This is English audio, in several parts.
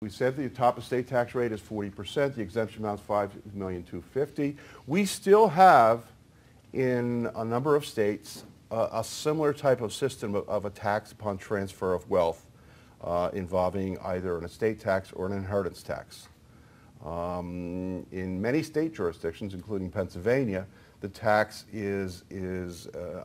We said the top estate tax rate is 40%. The exemption amount is $5,250,000. We still have, in a number of states, a similar type of system of a tax upon transfer of wealth involving either an estate tax or an inheritance tax. In many state jurisdictions, including Pennsylvania, the tax is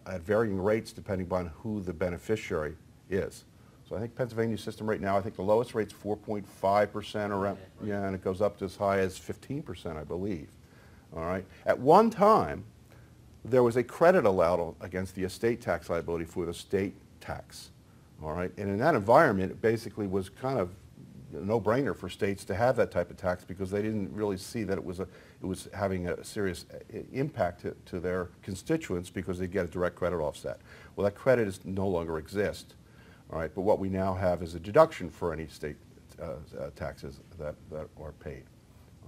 at varying rates depending upon who the beneficiary is. So I think Pennsylvania's system right now, I think the lowest rate's 4.5% around, yeah, and it goes up to as high as 15%, I believe. All right. At one time, there was a credit allowed against the estate tax liability for the state tax. All right. And in that environment, it basically was kind of a no-brainer for states to have that type of tax because they didn't really see that it was having a serious impact to their constituents because they get a direct credit offset. Well, that credit no longer exists. All right, but what we now have is a deduction for any state taxes that are paid.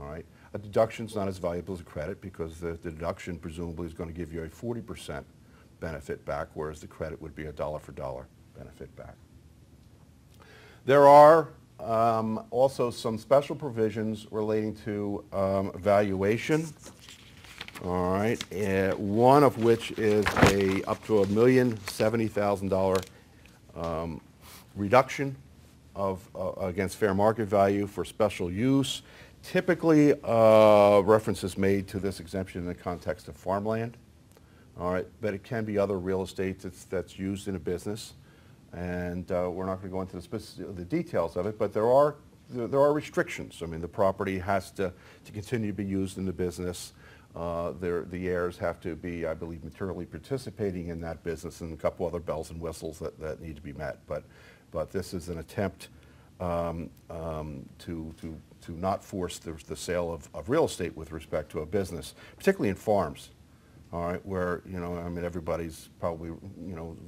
All right, a deduction is not as valuable as a credit because the deduction presumably is going to give you a 40% benefit back, whereas the credit would be a dollar for dollar benefit back. There are also some special provisions relating to valuation. All right, one of which is up to $1,070,000 reduction against fair market value for special use. Typically, reference is made to this exemption in the context of farmland. All right, but it can be other real estate that's used in a business, and we're not going to go into the details of it. But there are restrictions. I mean, the property has to continue to be used in the business. The heirs have to be, I believe, materially participating in that business, and a couple other bells and whistles that need to be met. But this is an attempt to not force the sale of real estate with respect to a business, particularly in farms. All right, where I mean, everybody's probably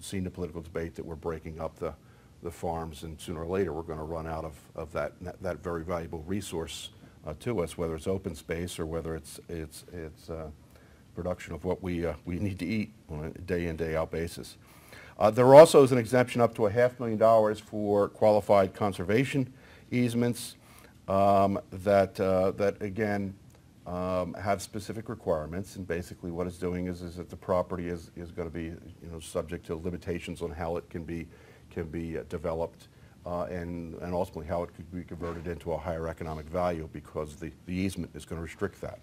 seen the political debate that we're breaking up the farms, and sooner or later we're going to run out of that very valuable resource to us, whether it's open space or whether it's production of what we need to eat on a day in, day out basis. There also is an exemption up to $500,000 for qualified conservation easements that again have specific requirements, and basically what it's doing is that the property is going to be subject to limitations on how it can be developed. And ultimately how it could be converted into a higher economic value because the easement is going to restrict that.